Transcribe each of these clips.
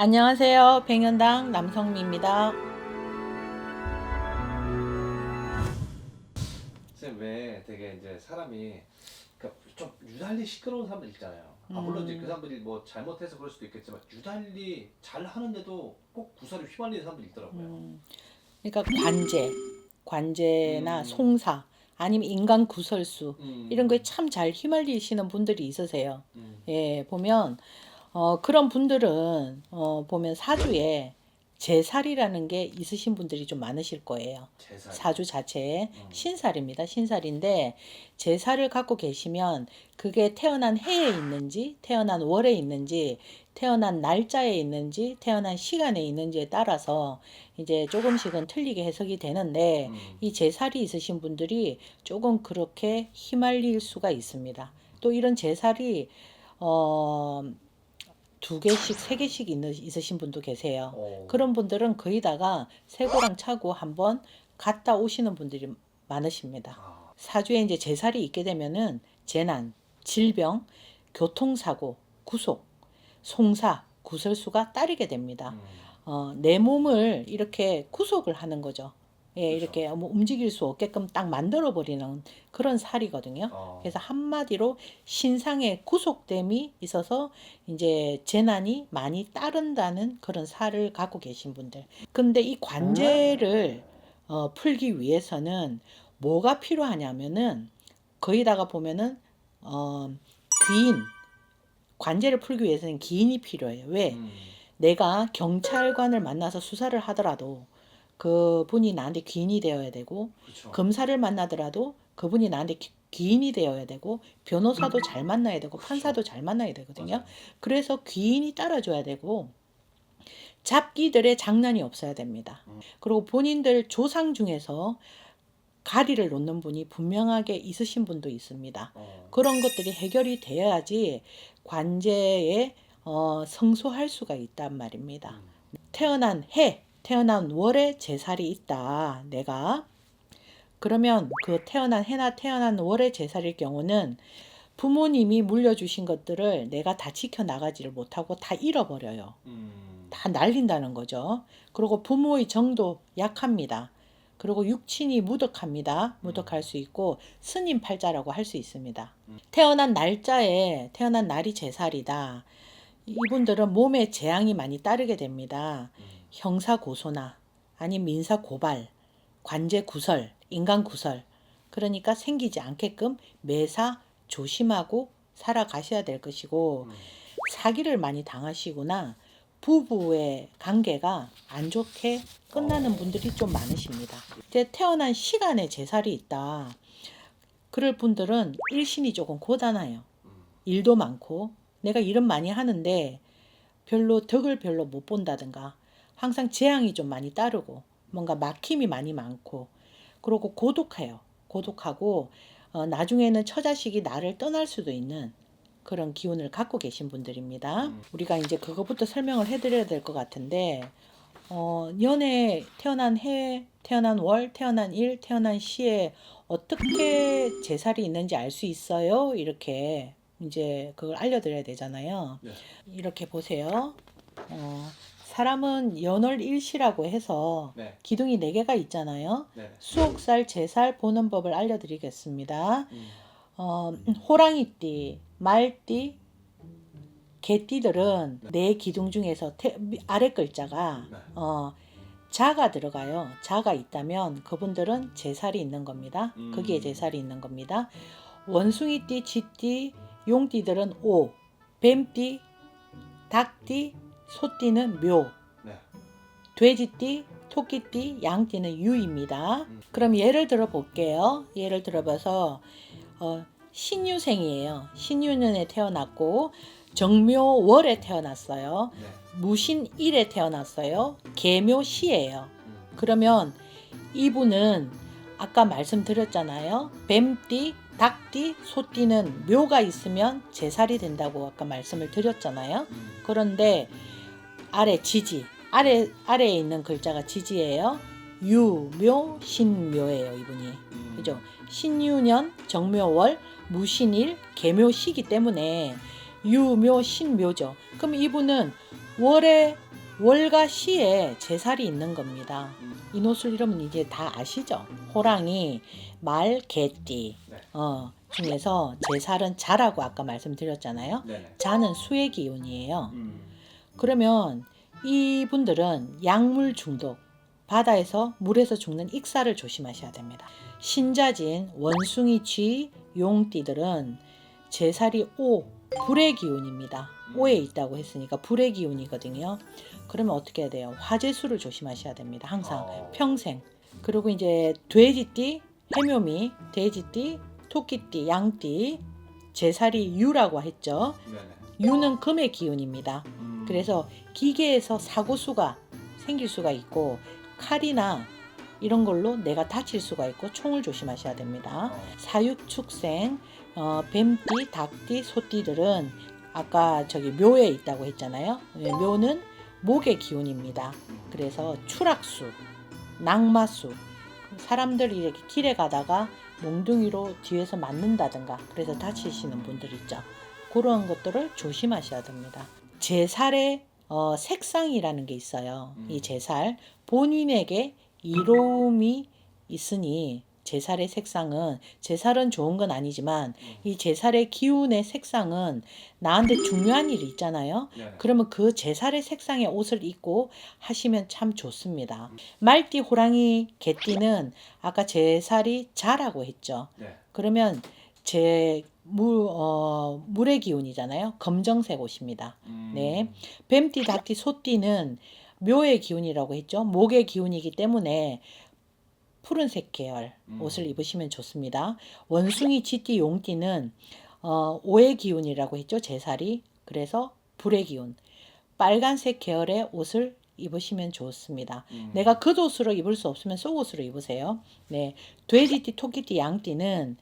안녕하세요. 백연당 남성미입니다. 선생님 왜 되게 이제 사람이 그러니까 좀 유달리 시끄러운 사람들 있잖아요. 물론 이제 그 사람들이 뭐 잘못해서 그럴 수도 있겠지만 유달리 잘 하는데도 꼭 구설에 휘말리는 사람들이 있더라고요. 그러니까 관제나 음, 송사 아니면 인간 구설수 이런 거에 음, 참 잘 휘말리시는 분들이 있으세요. 음, 예, 보면 그런 분들은 보면 사주에 제살이라는 게 있으신 분들이 좀 많으실 거예요. 제살이요. 사주 자체에 음, 신살입니다. 신살인데 제살을 갖고 계시면 그게 태어난 해에 있는지, 태어난 월에 있는지, 태어난 날짜에 있는지, 태어난 시간에 있는지에 따라서 이제 조금씩은 틀리게 해석이 되는데 음, 이 제살이 있으신 분들이 조금 그렇게 휘말릴 수가 있습니다. 또 이런 제살이 어, 두 개씩, 세 개씩 있으신 분도 계세요. 어, 그런 분들은 거의다가 세고랑 차고 한번 갔다 오시는 분들이 많으십니다. 아, 사주에 이제 제살이 있게 되면은 재난, 질병, 교통사고, 구속, 송사, 구설수가 따르게 됩니다. 내 몸을 이렇게 구속을 하는 거죠. 예, 그렇죠. 이렇게 뭐 움직일 수 없게끔 딱 만들어 버리는 그런 살이거든요. 어, 그래서 한마디로 신상의 구속됨이 있어서 이제 재난이 많이 따른다는 그런 살을 갖고 계신 분들. 근데 이 관제를 풀기 위해서는 뭐가 필요하냐면은 거기다가 보면은 어, 귀인 관제를 풀기 위해서는 기인이 필요해요. 왜? 음, 내가 경찰관을 만나서 수사를 하더라도 그분이 나한테 귀인이 되어야 되고, 그렇죠. 검사를 만나더라도 그분이 나한테 귀인이 되어야 되고, 변호사도 잘 만나야 되고, 그렇죠. 판사도 잘 만나야 되거든요. 맞아요. 그래서 귀인이 따라줘야 되고, 잡기들의 장난이 없어야 됩니다. 그리고 본인들 조상 중에서 가리를 놓는 분이 분명하게 있으신 분도 있습니다. 어, 그런 것들이 해결이 되어야지 관제에 성소할 수가 있단 말입니다. 태어난 해, 태어난 월에 제살이 있다. 내가 그러면 그 태어난 해나 태어난 월의 제살일 경우는 부모님이 물려주신 것들을 내가 다 지켜나가지를 못하고 다 잃어버려요. 음, 다 날린다는 거죠. 그리고 부모의 정도 약합니다. 그리고 육친이 무덕합니다. 무덕할 수 있고 스님 팔자라고 할 수 있습니다. 태어난 날짜에 태어난 날이 제살이다. 이분들은 몸에 재앙이 많이 따르게 됩니다. 형사 고소나 아니면 민사 고발, 관제 구설, 인간 구설. 그러니까 생기지 않게끔 매사 조심하고 살아가셔야 될 것이고 사기를 많이 당하시거나 부부의 관계가 안 좋게 끝나는 분들이 좀 많으십니다. 태어난 시간에 제살이 있다. 그럴 분들은 일신이 조금 고단해요. 일도 많고 내가 일은 많이 하는데 별로 덕을 별로 못 본다든가 항상 재앙이 좀 많이 따르고 뭔가 막힘이 많이 많고 그리고 고독해요. 고독하고 나중에는 처자식이 나를 떠날 수도 있는 그런 기운을 갖고 계신 분들입니다. 우리가 이제 그거부터 설명을 해드려야 될 것 같은데 연애 태어난 해, 태어난 월, 태어난 일, 태어난 시에 어떻게 제살이 있는지 알 수 있어요? 이렇게 이제 그걸 알려드려야 되잖아요. 네, 이렇게 보세요. 어, 사람은 연월 일시라고 해서 네, 기둥이 4개가 있잖아요. 네, 수옥살, 제살 보는 법을 알려드리겠습니다. 음, 호랑이띠, 말띠, 개띠들은 네, 네 기둥 중에서 아래 글자가 네, 자가 들어가요. 자가 있다면 그분들은 제살이 있는 겁니다. 거기에 음, 제살이 있는 겁니다. 원숭이띠, 쥐띠, 용띠들은 오, 뱀띠, 닭띠, 소띠는 묘, 네, 돼지띠, 토끼띠, 양띠는 유입니다. 그럼 예를 들어 볼게요. 예를 들어봐서 신유생이에요. 신유년에 태어났고 정묘월에 태어났어요. 네, 무신일에 태어났어요. 계묘시예요. 음, 그러면 이분은 아까 말씀드렸잖아요. 뱀띠, 닭띠, 소띠는 묘가 있으면 제살이 된다고 아까 말씀을 드렸잖아요. 그런데 아래 지지, 아래에 있는 글자가 지지예요. 유묘, 신묘예요, 이분이. 그죠? 신유년, 정묘월, 무신일, 계묘시기 때문에 유묘, 신묘죠. 그럼 이분은 월에 월과 시에 제살이 있는 겁니다. 인호술 이러면 이제 다 아시죠? 호랑이, 말, 개띠 네. 중에서 제살은 자라고 아까 말씀드렸잖아요. 네네. 자는 수의 기운이에요. 그러면 이분들은 약물 중독, 바다에서 물에서 죽는 익사를 조심하셔야 됩니다. 신자진, 원숭이, 쥐, 용띠들은 제살이 오, 불의 기운입니다. 오에 있다고 했으니까 불의 기운이거든요. 그러면 어떻게 해야 돼요? 화재수를 조심하셔야 됩니다. 항상 평생. 그리고 이제 돼지띠, 해묘미, 돼지띠, 토끼띠, 양띠, 제살이 유라고 했죠. 네네. 유는 금의 기운입니다. 그래서 기계에서 사고수가 생길 수가 있고 칼이나 이런 걸로 내가 다칠 수가 있고 총을 조심하셔야 됩니다. 사육축생, 뱀띠, 닭띠, 소띠들은 아까 저기 묘에 있다고 했잖아요. 묘는 목의 기운입니다. 그래서 추락수, 낙마수, 사람들이 이렇게 길에 가다가 몽둥이로 뒤에서 맞는다든가 그래서 다치시는 분들 있죠. 그런 것들을 조심하셔야 됩니다. 제살의 색상이라는 게 있어요. 이 제살 본인에게 이로움이 있으니 제살의 색상은 제살은 좋은 건 아니지만 이 제살의 기운의 색상은 나한테 중요한 일이 있잖아요. 네네. 그러면 그 제살의 색상의 옷을 입고 하시면 참 좋습니다. 말띠, 호랑이, 개띠는 아까 제살이 자라고 했죠. 네. 그러면 물의 기운이잖아요. 검정색 옷입니다. 네. 뱀띠, 닭띠, 소띠는 묘의 기운이라고 했죠. 목의 기운이기 때문에 푸른색 계열 옷을 입으시면 좋습니다. 원숭이, 쥐띠, 용띠는 오의 기운이라고 했죠. 제살이. 그래서 불의 기운. 빨간색 계열의 옷을 입으시면 좋습니다. 내가 겉옷으로 입을 수 없으면 속옷으로 입으세요. 네. 돼지띠, 토끼띠, 양띠는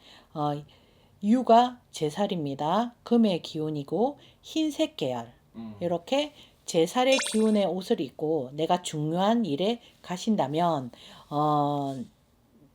유가 제살입니다. 금의 기운이고 흰색 계열. 이렇게 제살의 기운의 옷을 입고 내가 중요한 일에 가신다면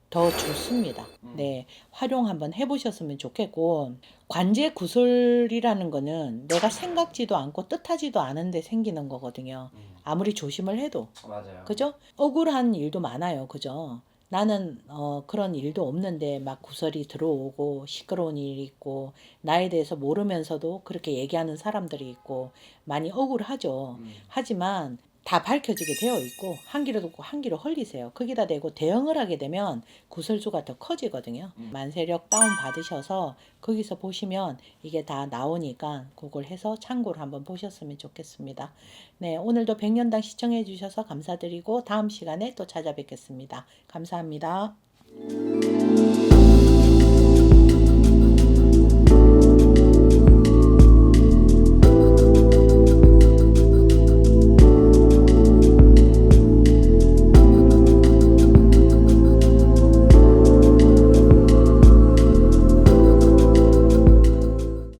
더 좋습니다. 네, 활용 한번 해보셨으면 좋겠고 관제 구설이라는 거는 내가 생각지도 않고 뜻하지도 않은데 생기는 거거든요. 아무리 조심을 해도. 맞아요. 그죠? 억울한 일도 많아요. 그죠? 나는 그런 일도 없는데 막 구설이 들어오고 시끄러운 일이 있고 나에 대해서 모르면서도 그렇게 얘기하는 사람들이 있고 많이 억울하죠. 하지만 다 밝혀지게 되어 있고 한 귀로 듣고 한 귀로 흘리세요. 거기다 대고 대응을 하게 되면 구설수가 더 커지거든요. 만세력 다운 받으셔서 거기서 보시면 이게 다 나오니까 그걸 해서 참고를 한번 보셨으면 좋겠습니다. 네, 오늘도 백년당 시청해 주셔서 감사드리고 다음 시간에 또 찾아뵙겠습니다. 감사합니다.